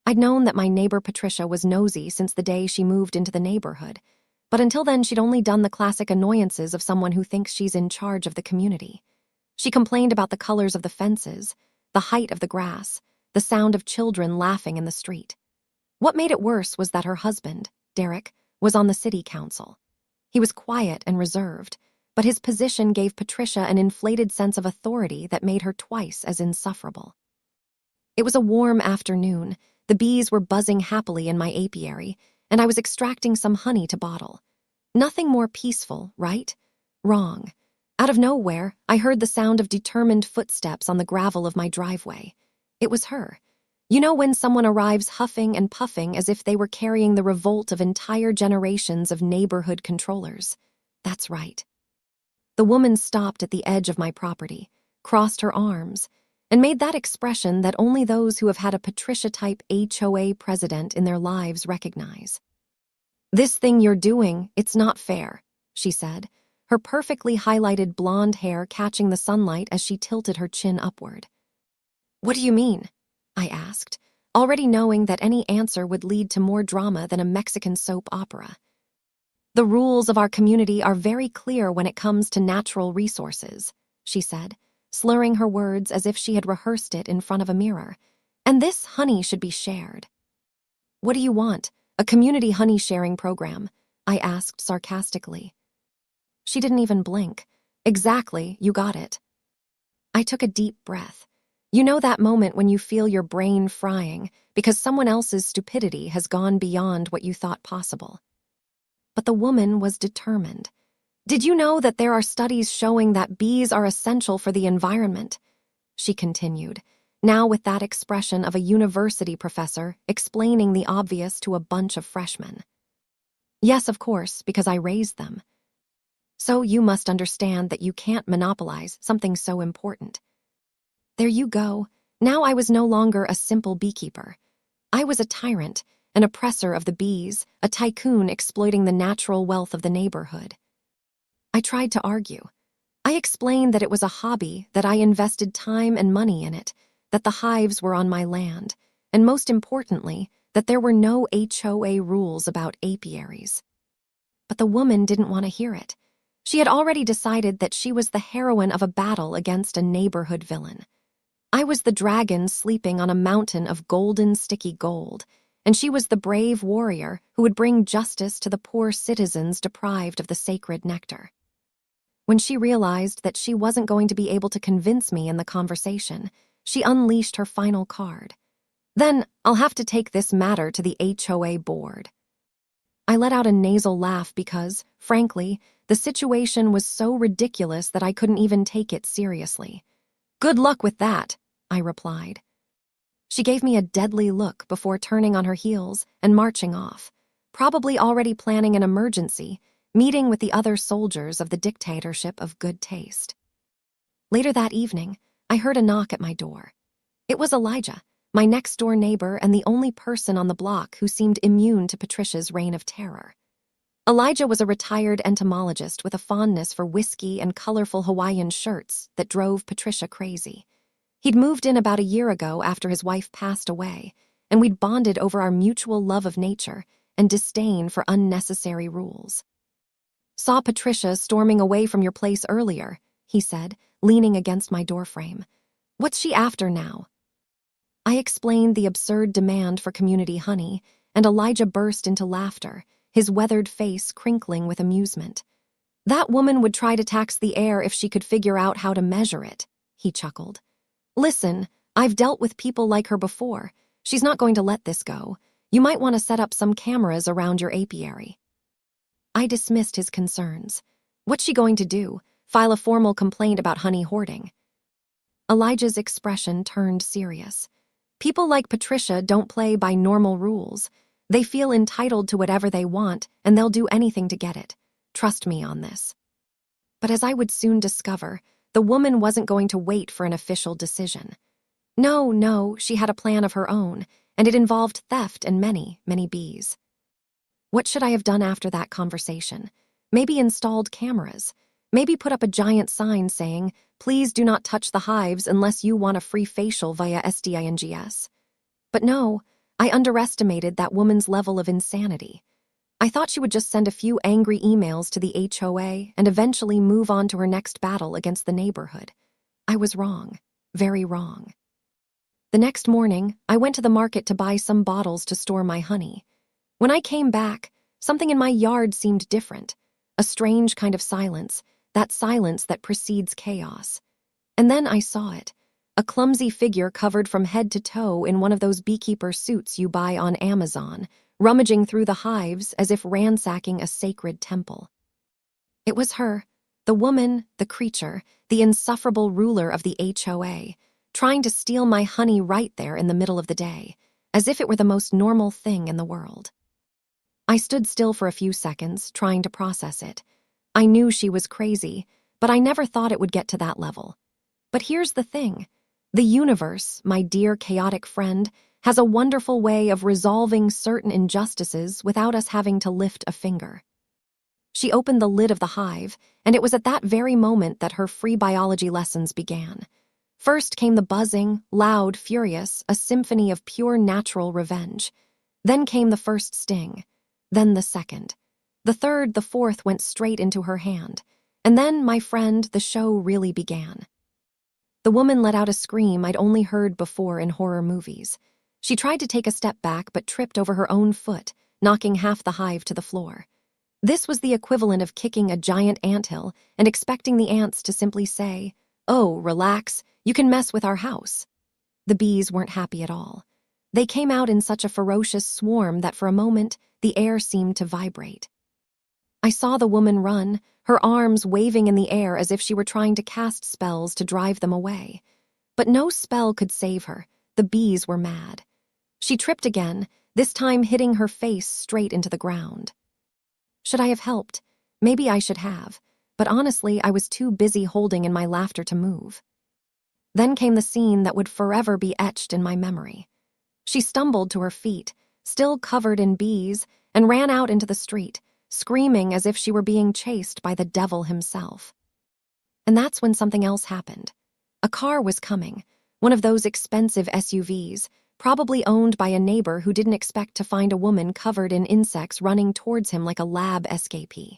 I'd known that my neighbor Patricia was nosy since the day she moved into the neighborhood, but until then she'd only done the classic annoyances of someone who thinks she's in charge of the community. She complained about the colors of the fences, the height of the grass, the sound of children laughing in the street. What made it worse was that her husband, Derek, was on the city council. He was quiet and reserved, but his position gave Patricia an inflated sense of authority that made her twice as insufferable. It was a warm afternoon. The bees were buzzing happily in my apiary, and I was extracting some honey to bottle. Nothing more peaceful, right? Wrong. Out of nowhere, I heard the sound of determined footsteps on the gravel of my driveway. It was her. You know when someone arrives huffing and puffing as if they were carrying the revolt of entire generations of neighborhood controllers? That's right. The woman stopped at the edge of my property, crossed her arms, and made that expression that only those who have had a Patricia-type HOA president in their lives recognize. "This thing you're doing, it's not fair," she said, her perfectly highlighted blonde hair catching the sunlight as she tilted her chin upward. "What do you mean?" I asked, already knowing that any answer would lead to more drama than a Mexican soap opera. "The rules of our community are very clear when it comes to natural resources," she said, slurring her words as if she had rehearsed it in front of a mirror. "And this honey should be shared." "What do you want? A community honey sharing program?" I asked sarcastically. She didn't even blink. "Exactly, you got it." I took a deep breath. You know that moment when you feel your brain frying because someone else's stupidity has gone beyond what you thought possible. But the woman was determined. "Did you know that there are studies showing that bees are essential for the environment?" she continued, now with that expression of a university professor explaining the obvious to a bunch of freshmen. "Yes, of course, because I raised them." "So you must understand that you can't monopolize something so important." There you go. Now I was no longer a simple beekeeper. I was a tyrant, an oppressor of the bees, a tycoon exploiting the natural wealth of the neighborhood. I tried to argue. I explained that it was a hobby, that I invested time and money in it, that the hives were on my land, and most importantly, that there were no HOA rules about apiaries. But the woman didn't want to hear it. She had already decided that she was the heroine of a battle against a neighborhood villain. I was the dragon sleeping on a mountain of golden sticky gold, and she was the brave warrior who would bring justice to the poor citizens deprived of the sacred nectar. When she realized that she wasn't going to be able to convince me in the conversation, she unleashed her final card. "Then I'll have to take this matter to the HOA board." I let out a nasal laugh because, frankly, the situation was so ridiculous that I couldn't even take it seriously. "Good luck with that," I replied. She gave me a deadly look before turning on her heels and marching off, probably already planning an emergency, meeting with the other soldiers of the dictatorship of good taste. Later that evening, I heard a knock at my door. It was Elijah, my next-door neighbor and the only person on the block who seemed immune to Patricia's reign of terror. Elijah was a retired entomologist with a fondness for whiskey and colorful Hawaiian shirts that drove Patricia crazy. He'd moved in about a year ago after his wife passed away, and we'd bonded over our mutual love of nature and disdain for unnecessary rules. "Saw Patricia storming away from your place earlier," he said, leaning against my doorframe. "What's she after now?" I explained the absurd demand for community honey, and Elijah burst into laughter, his weathered face crinkling with amusement. "That woman would try to tax the air if she could figure out how to measure it," he chuckled. "Listen, I've dealt with people like her before. She's not going to let this go. You might want to set up some cameras around your apiary." I dismissed his concerns. What's she going to do? File a formal complaint about honey hoarding? Elijah's expression turned serious. "People like Patricia don't play by normal rules. They feel entitled to whatever they want, and they'll do anything to get it. Trust me on this." But as I would soon discover, the woman wasn't going to wait for an official decision. No, she had a plan of her own, and it involved theft and many, many bees. What should I have done after that conversation? Maybe installed cameras. Maybe put up a giant sign saying, "Please do not touch the hives unless you want a free facial via SDINGS." But no, I underestimated that woman's level of insanity. I thought she would just send a few angry emails to the HOA and eventually move on to her next battle against the neighborhood. I was wrong. Very wrong. The next morning, I went to the market to buy some bottles to store my honey. When I came back, something in my yard seemed different. A strange kind of silence, that silence that precedes chaos. And then I saw it. A clumsy figure covered from head to toe in one of those beekeeper suits you buy on Amazon, rummaging through the hives as if ransacking a sacred temple. It was her, the woman, the creature, the insufferable ruler of the HOA, trying to steal my honey right there in the middle of the day, as if it were the most normal thing in the world. I stood still for a few seconds, trying to process it. I knew she was crazy, but I never thought it would get to that level. But here's the thing. The universe, my dear chaotic friend, has a wonderful way of resolving certain injustices without us having to lift a finger. She opened the lid of the hive, and it was at that very moment that her free biology lessons began. First came the buzzing, loud, furious, a symphony of pure natural revenge. Then came the first sting. Then the second. The third, the fourth went straight into her hand. And then, my friend, the show really began. The woman let out a scream I'd only heard before in horror movies. She tried to take a step back but tripped over her own foot, knocking half the hive to the floor. This was the equivalent of kicking a giant anthill and expecting the ants to simply say, "Oh, relax, you can mess with our house." The bees weren't happy at all. They came out in such a ferocious swarm that for a moment, the air seemed to vibrate. I saw the woman run, her arms waving in the air as if she were trying to cast spells to drive them away. But no spell could save her. The bees were mad. She tripped again, this time hitting her face straight into the ground. Should I have helped? Maybe I should have, but honestly, I was too busy holding in my laughter to move. Then came the scene that would forever be etched in my memory. She stumbled to her feet, still covered in bees, and ran out into the street, screaming as if she were being chased by the devil himself. And that's when something else happened. A car was coming, one of those expensive SUVs, probably owned by a neighbor who didn't expect to find a woman covered in insects running towards him like a lab escapee.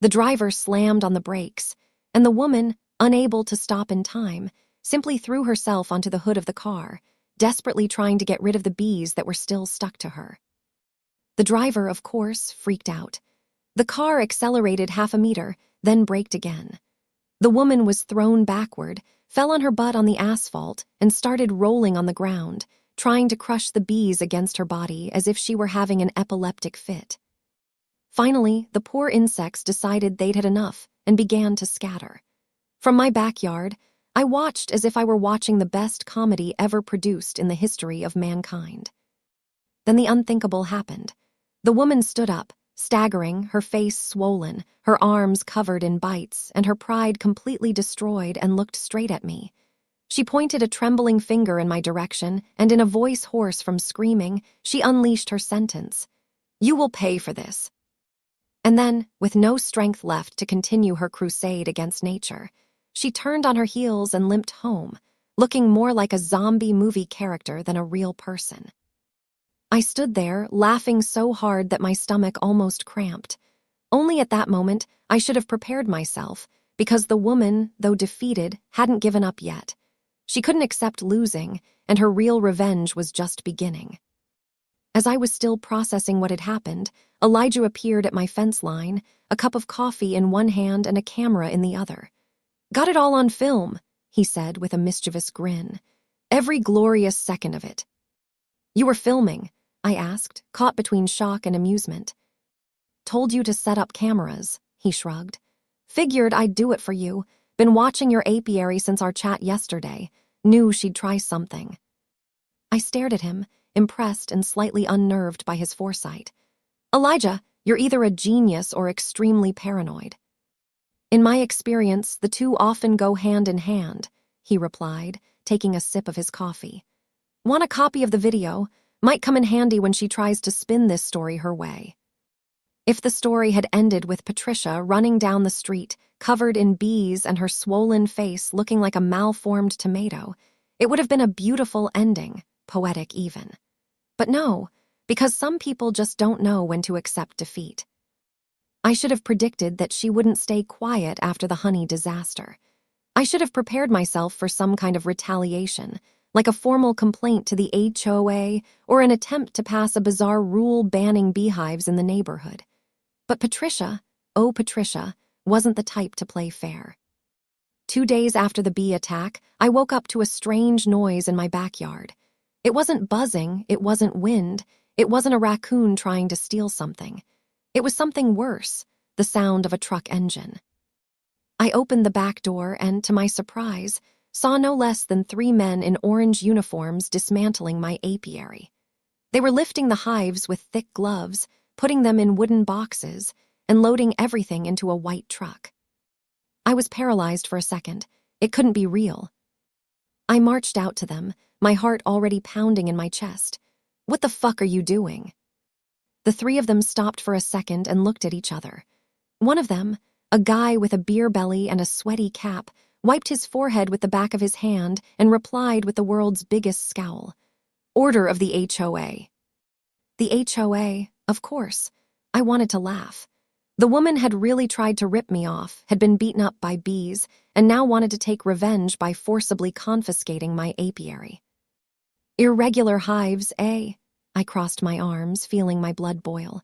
The driver slammed on the brakes, and the woman, unable to stop in time, simply threw herself onto the hood of the car, desperately trying to get rid of the bees that were still stuck to her. The driver, of course, freaked out. The car accelerated half a meter, then braked again. The woman was thrown backward, fell on her butt on the asphalt, and started rolling on the ground, trying to crush the bees against her body as if she were having an epileptic fit. Finally, the poor insects decided they'd had enough and began to scatter. From my backyard, I watched as if I were watching the best comedy ever produced in the history of mankind. Then the unthinkable happened. The woman stood up, staggering, her face swollen, her arms covered in bites, and her pride completely destroyed, and looked straight at me. She pointed a trembling finger in my direction, and in a voice hoarse from screaming, she unleashed her sentence. "You will pay for this." And then, with no strength left to continue her crusade against nature, she turned on her heels and limped home, looking more like a zombie movie character than a real person. I stood there, laughing so hard that my stomach almost cramped. Only at that moment, I should have prepared myself, because the woman, though defeated, hadn't given up yet. She couldn't accept losing, and her real revenge was just beginning. As I was still processing what had happened, Elijah appeared at my fence line, a cup of coffee in one hand and a camera in the other. "Got it all on film," he said with a mischievous grin. "Every glorious second of it." "You were filming?" I asked, caught between shock and amusement. "Told you to set up cameras," he shrugged. "Figured I'd do it for you. Been watching your apiary since our chat yesterday. Knew she'd try something." I stared at him, impressed and slightly unnerved by his foresight. "Elijah, you're either a genius or extremely paranoid." "In my experience, the two often go hand in hand," he replied, taking a sip of his coffee. "Want a copy of the video? Might come in handy when she tries to spin this story her way." If the story had ended with Patricia running down the street, covered in bees and her swollen face looking like a malformed tomato, it would have been a beautiful ending, poetic even. But no, because some people just don't know when to accept defeat. I should have predicted that she wouldn't stay quiet after the honey disaster. I should have prepared myself for some kind of retaliation, like a formal complaint to the HOA or an attempt to pass a bizarre rule banning beehives in the neighborhood. But Patricia, oh Patricia, wasn't the type to play fair. 2 days after the bee attack, I woke up to a strange noise in my backyard. It wasn't buzzing, it wasn't wind, it wasn't a raccoon trying to steal something. It was something worse, the sound of a truck engine. I opened the back door and, to my surprise, saw no less than 3 men in orange uniforms dismantling my apiary. They were lifting the hives with thick gloves, putting them in wooden boxes, and loading everything into a white truck. I was paralyzed for a second. It couldn't be real. I marched out to them, my heart already pounding in my chest. "What the fuck are you doing?" The 3 of them stopped for a second and looked at each other. One of them, a guy with a beer belly and a sweaty cap, wiped his forehead with the back of his hand and replied with the world's biggest scowl. "Order of the HOA." The HOA, of course. I wanted to laugh. The woman had really tried to rip me off, had been beaten up by bees, and now wanted to take revenge by forcibly confiscating my apiary. "Irregular hives, eh?" I crossed my arms, feeling my blood boil.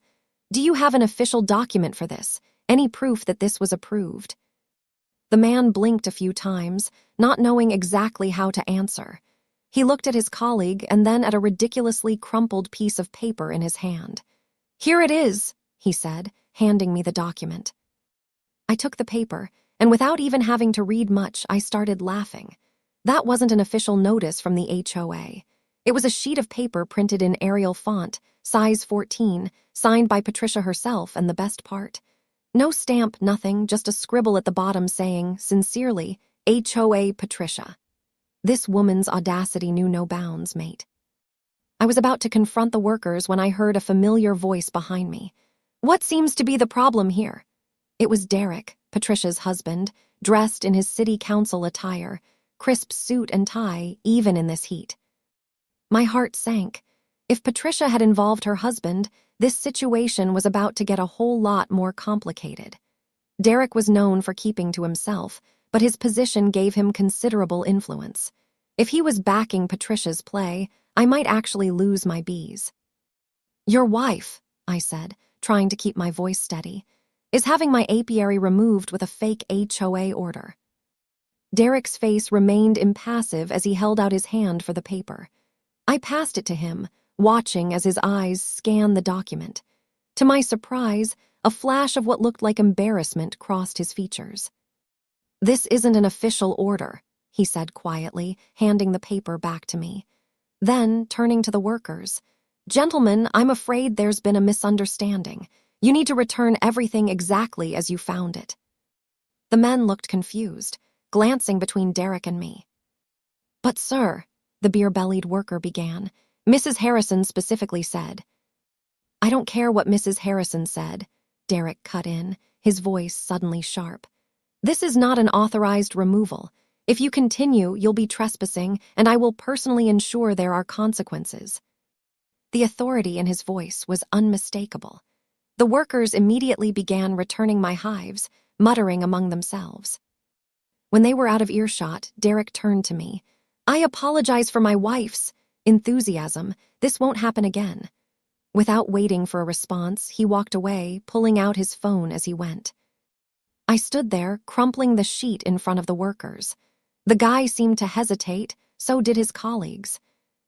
"Do you have an official document for this? Any proof that this was approved?" The man blinked a few times, not knowing exactly how to answer. He looked at his colleague and then at a ridiculously crumpled piece of paper in his hand. "Here it is," he said, handing me the document. I took the paper, and without even having to read much, I started laughing. That wasn't an official notice from the HOA. It was a sheet of paper printed in Arial font, size 14, signed by Patricia herself, and the best part, no stamp, nothing, just a scribble at the bottom saying, "Sincerely, HOA Patricia." This woman's audacity knew no bounds, mate. I was about to confront the workers when I heard a familiar voice behind me. "What seems to be the problem here?" It was Derek, Patricia's husband, dressed in his city council attire, crisp suit and tie, even in this heat. My heart sank. If Patricia had involved her husband, this situation was about to get a whole lot more complicated. Derek was known for keeping to himself, but his position gave him considerable influence. If he was backing Patricia's play, I might actually lose my bees. "Your wife," I said, trying to keep my voice steady, "is having my apiary removed with a fake HOA order." Derek's face remained impassive as he held out his hand for the paper. I passed it to him, watching as his eyes scanned the document. To my surprise, a flash of what looked like embarrassment crossed his features. "This isn't an official order," he said quietly, handing the paper back to me. Then, turning to the workers, "Gentlemen, I'm afraid there's been a misunderstanding. You need to return everything exactly as you found it." The men looked confused, glancing between Derek and me. "But sir," the beer-bellied worker began, "Mrs. Harrison specifically said." "I don't care what Mrs. Harrison said," Derek cut in, his voice suddenly sharp. "This is not an authorized removal. If you continue, you'll be trespassing, and I will personally ensure there are consequences." The authority in his voice was unmistakable. The workers immediately began returning my hives, muttering among themselves. When they were out of earshot, Derek turned to me. "I apologize for my wife's enthusiasm. This won't happen again." Without waiting for a response, he walked away, pulling out his phone as he went. I stood there, crumpling the sheet in front of the workers. The guy seemed to hesitate, so did his colleagues.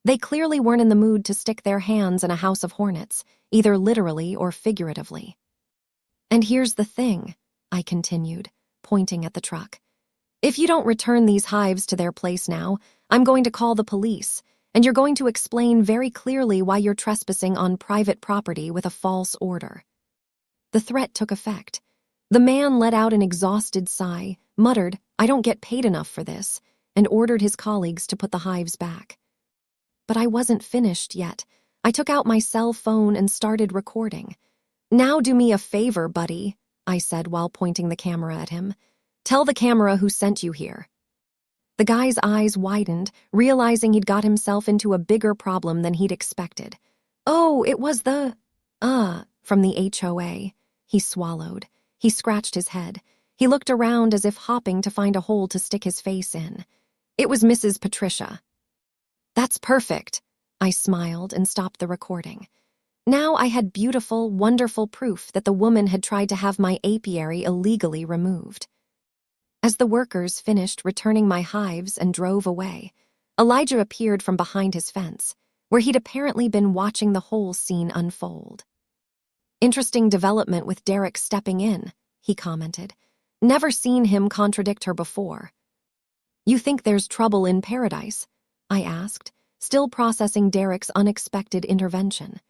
They clearly weren't in the mood to stick their hands in a house of hornets, either literally or figuratively. "And here's the thing," I continued, pointing at the truck. "If you don't return these hives to their place now, I'm going to call the police, and you're going to explain very clearly why you're trespassing on private property with a false order." The threat took effect. The man let out an exhausted sigh, muttered, "I don't get paid enough for this," and ordered his colleagues to put the hives back. But I wasn't finished yet. I took out my cell phone and started recording. "Now do me a favor, buddy," I said while pointing the camera at him. "Tell the camera who sent you here." The guy's eyes widened, realizing he'd got himself into a bigger problem than he'd expected. Oh, it was from the HOA. He swallowed. He scratched his head. He looked around as if hopping to find a hole to stick his face in. It was Mrs. Patricia. That's perfect. I smiled and stopped the recording. Now I had beautiful, wonderful proof that the woman had tried to have my apiary illegally removed. As the workers finished returning my hives and drove away, Elijah appeared from behind his fence, where he'd apparently been watching the whole scene unfold. Interesting development with Derek stepping in, he commented. Never seen him contradict her before. You think there's trouble in paradise? I asked, still processing Derek's unexpected intervention.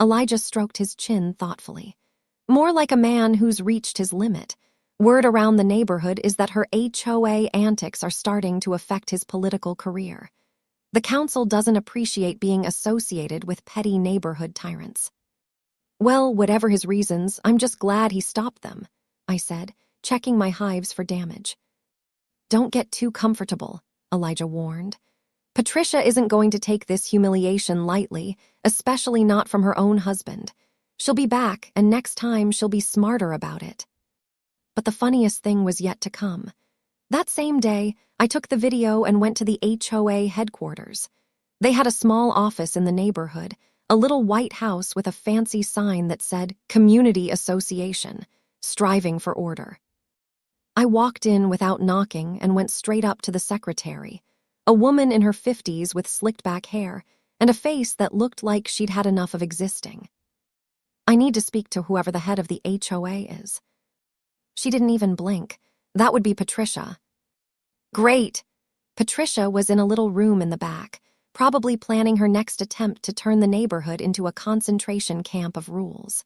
Elijah stroked his chin thoughtfully. More like a man who's reached his limit. Word around the neighborhood is that her HOA antics are starting to affect his political career. The council doesn't appreciate being associated with petty neighborhood tyrants. Well, whatever his reasons, I'm just glad he stopped them, I said, checking my hives for damage. Don't get too comfortable, Elijah warned. Patricia isn't going to take this humiliation lightly, especially not from her own husband. She'll be back, and next time she'll be smarter about it. But the funniest thing was yet to come. That same day, I took the video and went to the HOA headquarters. They had a small office in the neighborhood, a little white house with a fancy sign that said Community Association, striving for order. I walked in without knocking and went straight up to the secretary, a woman in her 50s with slicked-back hair and a face that looked like she'd had enough of existing. I need to speak to whoever the head of the HOA is. She didn't even blink. That would be Patricia. Great! Patricia was in a little room in the back, probably planning her next attempt to turn the neighborhood into a concentration camp of rules.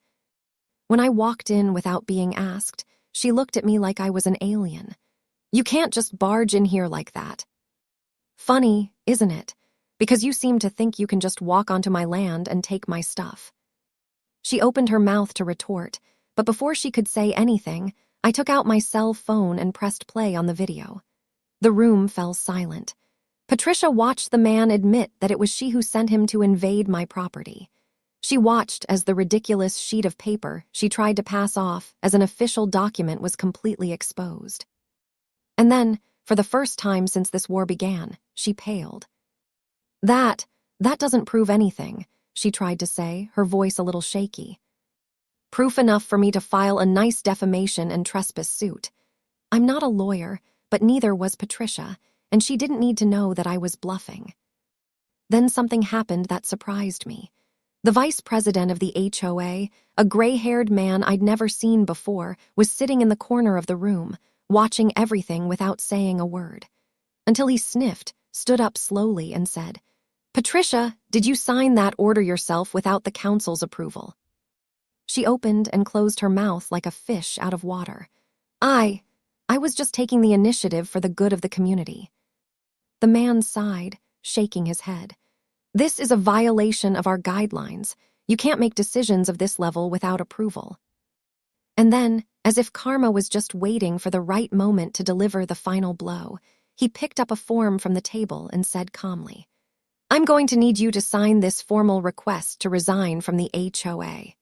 When I walked in without being asked, she looked at me like I was an alien. You can't just barge in here like that. Funny, isn't it? Because you seem to think you can just walk onto my land and take my stuff. She opened her mouth to retort, but before she could say anything, I took out my cell phone and pressed play on the video. The room fell silent. Patricia watched the man admit that it was she who sent him to invade my property. She watched as the ridiculous sheet of paper she tried to pass off as an official document was completely exposed. And then, for the first time since this war began, she paled. That doesn't prove anything, she tried to say, her voice a little shaky. Proof enough for me to file a nice defamation and trespass suit. I'm not a lawyer, but neither was Patricia, and she didn't need to know that I was bluffing. Then something happened that surprised me. The vice president of the HOA, a gray-haired man I'd never seen before, was sitting in the corner of the room, watching everything without saying a word. Until he sniffed, stood up slowly, and said, "Patricia, did you sign that order yourself without the council's approval?" She opened and closed her mouth like a fish out of water. I was just taking the initiative for the good of the community. The man sighed, shaking his head. This is a violation of our guidelines. You can't make decisions of this level without approval. And then, as if karma was just waiting for the right moment to deliver the final blow, he picked up a form from the table and said calmly, "I'm going to need you to sign this formal request to resign from the HOA."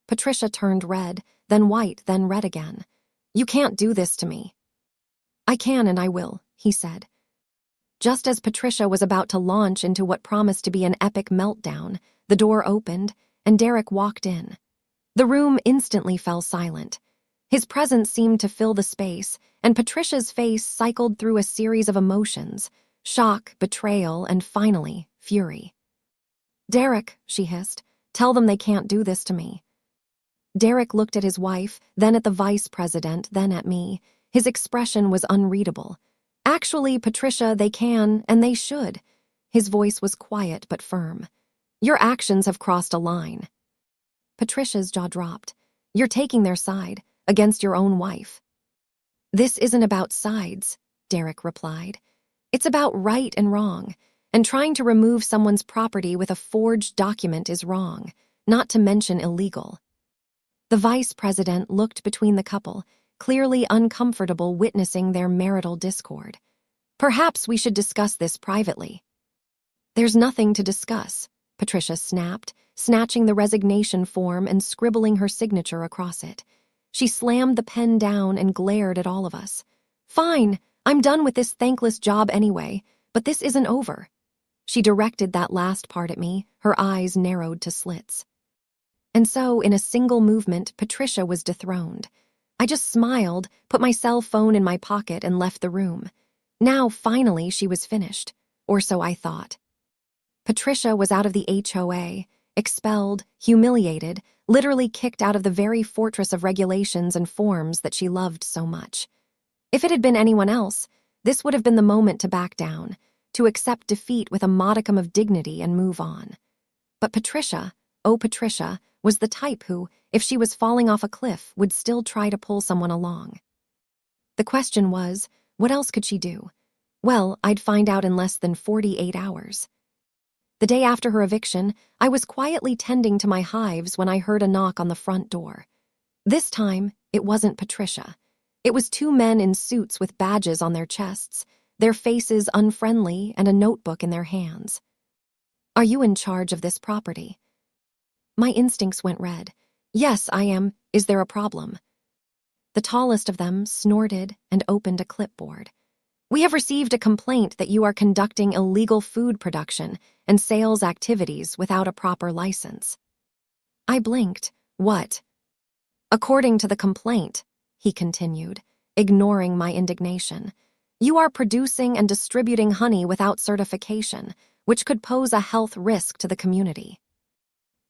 Patricia turned red, then white, then red again. "You can't do this to me." "I can and I will," he said. Just as Patricia was about to launch into what promised to be an epic meltdown, the door opened, and Derek walked in. The room instantly fell silent. His presence seemed to fill the space, and Patricia's face cycled through a series of emotions: shock, betrayal, and finally, fury. "Derek," she hissed, "tell them they can't do this to me." Derek looked at his wife, then at the vice president, then at me. His expression was unreadable. "Actually, Patricia, they can, and they should." His voice was quiet but firm. "Your actions have crossed a line." Patricia's jaw dropped. "You're taking their side, against your own wife." "This isn't about sides," Derek replied. "It's about right and wrong, and trying to remove someone's property with a forged document is wrong, not to mention illegal." The vice president looked between the couple, clearly uncomfortable witnessing their marital discord. "Perhaps we should discuss this privately." "There's nothing to discuss," Patricia snapped, snatching the resignation form and scribbling her signature across it. She slammed the pen down and glared at all of us. "Fine, I'm done with this thankless job anyway, but this isn't over." She directed that last part at me, her eyes narrowed to slits. And so, in a single movement, Patricia was dethroned. I just smiled, put my cell phone in my pocket, and left the room. Now, finally, she was finished. Or so I thought. Patricia was out of the HOA, expelled, humiliated, literally kicked out of the very fortress of regulations and forms that she loved so much. If it had been anyone else, this would have been the moment to back down, to accept defeat with a modicum of dignity and move on. But Patricia, oh Patricia, was the type who, if she was falling off a cliff, would still try to pull someone along. The question was, what else could she do? Well, I'd find out in less than 48 hours. The day after her eviction, I was quietly tending to my hives when I heard a knock on the front door. This time, it wasn't Patricia. It was two men in suits with badges on their chests, their faces unfriendly and a notebook in their hands. "Are you in charge of this property?" My instincts went red. "Yes, I am. Is there a problem?" The tallest of them snorted and opened a clipboard. "We have received a complaint that you are conducting illegal food production and sales activities without a proper license." I blinked. "What?" "According to the complaint," he continued, ignoring my indignation, "you are producing and distributing honey without certification, which could pose a health risk to the community."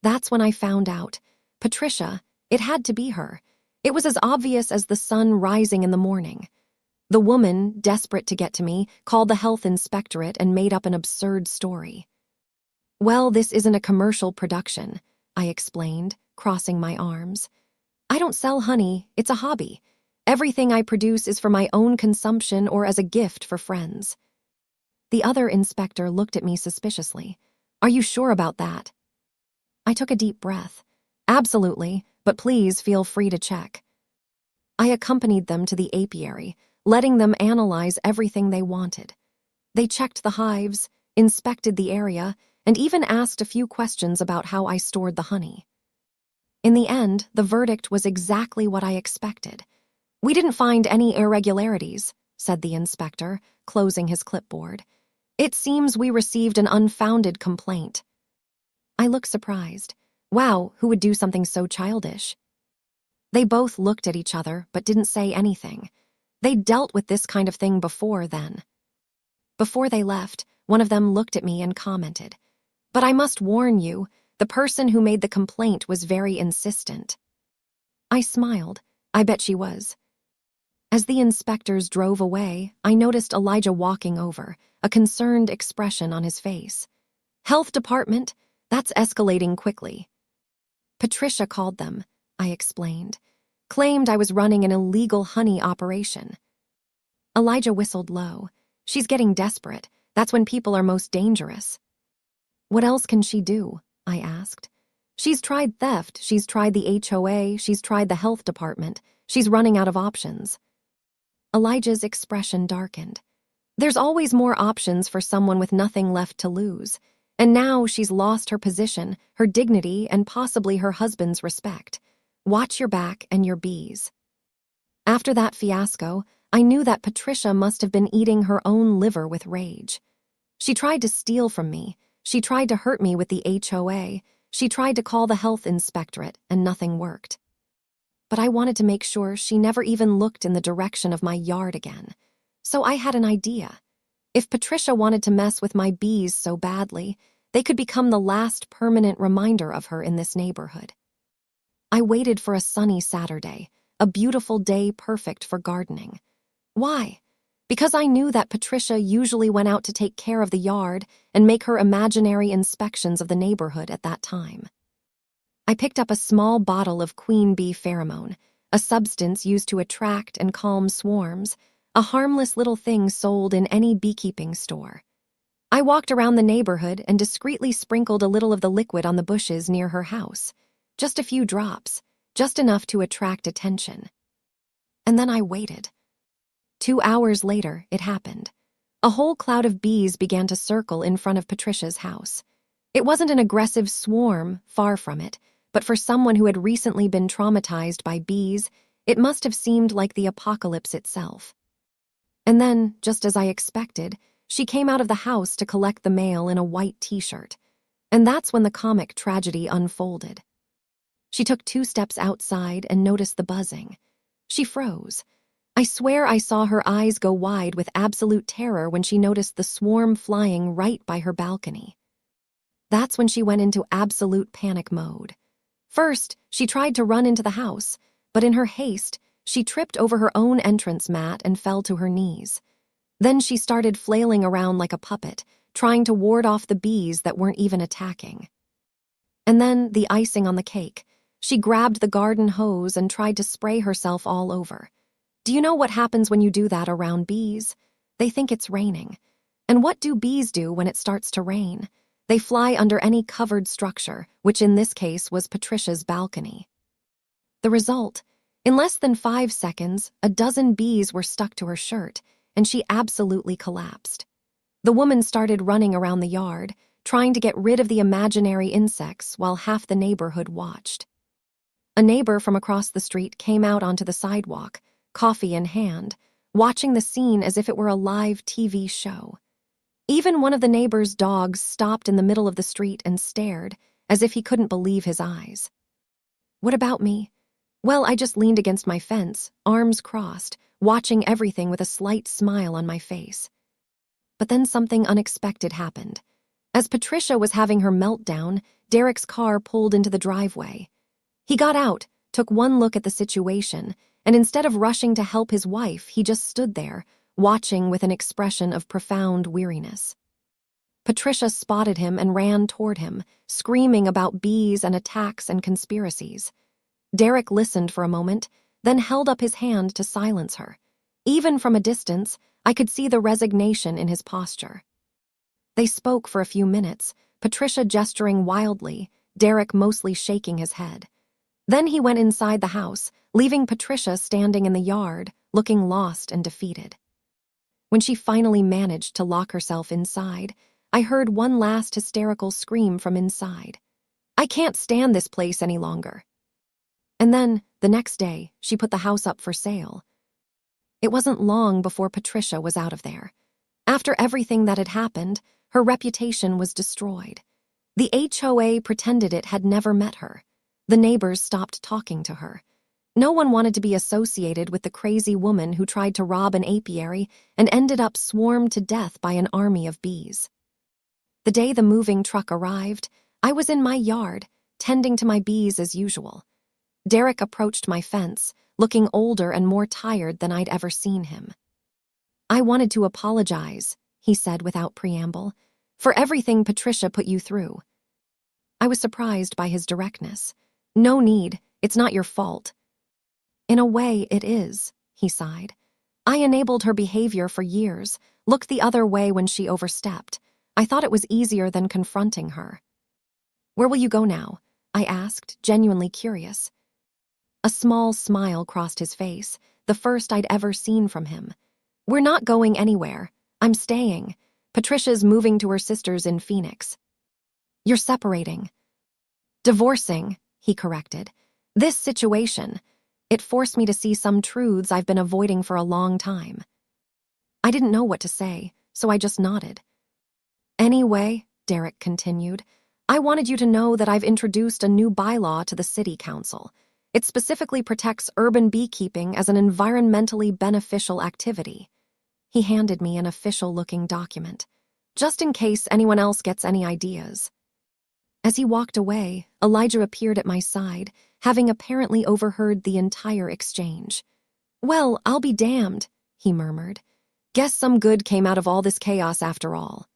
That's when I found out. Patricia, it had to be her. It was as obvious as the sun rising in the morning. The woman, desperate to get to me, called the health inspectorate and made up an absurd story. "Well, this isn't a commercial production," I explained, crossing my arms. "I don't sell honey, it's a hobby. Everything I produce is for my own consumption or as a gift for friends." The other inspector looked at me suspiciously. "Are you sure about that?" I took a deep breath. "Absolutely, but please feel free to check." I accompanied them to the apiary, letting them analyze everything they wanted. They checked the hives, inspected the area, and even asked a few questions about how I stored the honey. In the end, the verdict was exactly what I expected. "We didn't find any irregularities," said the inspector, closing his clipboard. "It seems we received an unfounded complaint." I looked surprised. Wow, who would do something so childish? They both looked at each other but didn't say anything. They'd dealt with this kind of thing before then. Before they left, one of them looked at me and commented, "But I must warn you, the person who made the complaint was very insistent." I smiled. I bet she was. As the inspectors drove away, I noticed Elijah walking over, a concerned expression on his face. "Health department, that's escalating quickly." "Patricia called them," I explained. "Claimed I was running an illegal honey operation." Elijah whistled low. "She's getting desperate. That's when people are most dangerous." "What else can she do?" I asked. "She's tried theft, she's tried the HOA, she's tried the health department. She's running out of options." Elijah's expression darkened. "There's always more options for someone with nothing left to lose. And now she's lost her position, her dignity, and possibly her husband's respect. Watch your back and your bees." After that fiasco, I knew that Patricia must have been eating her own liver with rage. She tried to steal from me. She tried to hurt me with the HOA. She tried to call the health inspectorate, and nothing worked. But I wanted to make sure she never even looked in the direction of my yard again. So I had an idea. If Patricia wanted to mess with my bees so badly, they could become the last permanent reminder of her in this neighborhood. I waited for a sunny Saturday, a beautiful day perfect for gardening. Why? Because I knew that Patricia usually went out to take care of the yard and make her imaginary inspections of the neighborhood at that time. I picked up a small bottle of queen bee pheromone, a substance used to attract and calm swarms, a harmless little thing sold in any beekeeping store. I walked around the neighborhood and discreetly sprinkled a little of the liquid on the bushes near her house. Just a few drops, just enough to attract attention. And then I waited. 2 hours later, it happened. A whole cloud of bees began to circle in front of Patricia's house. It wasn't an aggressive swarm, far from it, but for someone who had recently been traumatized by bees, it must have seemed like the apocalypse itself. And then, just as I expected, she came out of the house to collect the mail in a white t-shirt. And that's when the comic tragedy unfolded. She took 2 steps outside and noticed the buzzing. She froze. I swear I saw her eyes go wide with absolute terror when she noticed the swarm flying right by her balcony. That's when she went into absolute panic mode. First, she tried to run into the house, but in her haste, she tripped over her own entrance mat and fell to her knees. Then she started flailing around like a puppet, trying to ward off the bees that weren't even attacking. And then, the icing on the cake, she grabbed the garden hose and tried to spray herself all over. Do you know what happens when you do that around bees? They think it's raining. And what do bees do when it starts to rain? They fly under any covered structure, which in this case was Patricia's balcony. The result? In less than 5 seconds, a dozen bees were stuck to her shirt, and she absolutely collapsed. The woman started running around the yard, trying to get rid of the imaginary insects while half the neighborhood watched. A neighbor from across the street came out onto the sidewalk, coffee in hand, watching the scene as if it were a live TV show. Even one of the neighbor's dogs stopped in the middle of the street and stared, as if he couldn't believe his eyes. What about me? Well, I just leaned against my fence, arms crossed, watching everything with a slight smile on my face. But then something unexpected happened. As Patricia was having her meltdown, Derek's car pulled into the driveway. He got out, took one look at the situation, and instead of rushing to help his wife, he just stood there, watching with an expression of profound weariness. Patricia spotted him and ran toward him, screaming about bees and attacks and conspiracies. Derek listened for a moment, then held up his hand to silence her. Even from a distance, I could see the resignation in his posture. They spoke for a few minutes, Patricia gesturing wildly, Derek mostly shaking his head. Then he went inside the house, leaving Patricia standing in the yard, looking lost and defeated. When she finally managed to lock herself inside, I heard one last hysterical scream from inside. I can't stand this place any longer. And then, the next day, she put the house up for sale. It wasn't long before Patricia was out of there. After everything that had happened, her reputation was destroyed. The HOA pretended it had never met her. The neighbors stopped talking to her. No one wanted to be associated with the crazy woman who tried to rob an apiary and ended up swarmed to death by an army of bees. The day the moving truck arrived, I was in my yard, tending to my bees as usual. Derek approached my fence, looking older and more tired than I'd ever seen him. I wanted to apologize, he said without preamble, for everything Patricia put you through. I was surprised by his directness. No need, it's not your fault. In a way, it is, he sighed. I enabled her behavior for years, looked the other way when she overstepped. I thought it was easier than confronting her. Where will you go now? I asked, genuinely curious. A small smile crossed his face, the first I'd ever seen from him. We're not going anywhere. I'm staying. Patricia's moving to her sister's in Phoenix. You're separating. Divorcing, he corrected. This situation, it forced me to see some truths I've been avoiding for a long time. I didn't know what to say, so I just nodded. Anyway, Derek continued, I wanted you to know that I've introduced a new bylaw to the city council. It specifically protects urban beekeeping as an environmentally beneficial activity. He handed me an official-looking document, just in case anyone else gets any ideas. As he walked away, Elijah appeared at my side, having apparently overheard the entire exchange. Well, I'll be damned, he murmured. Guess some good came out of all this chaos after all.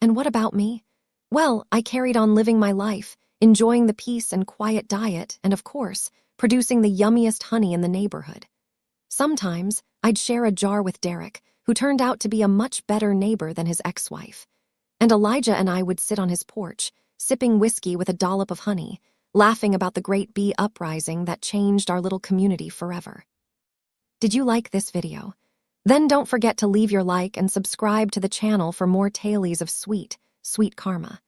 And what about me? Well, I carried on living my life, enjoying the peace and quiet diet, and of course, producing the yummiest honey in the neighborhood. Sometimes, I'd share a jar with Derek, who turned out to be a much better neighbor than his ex-wife. And Elijah and I would sit on his porch, sipping whiskey with a dollop of honey, laughing about the great bee uprising that changed our little community forever. Did you like this video? Then don't forget to leave your like and subscribe to the channel for more tales of sweet, sweet karma.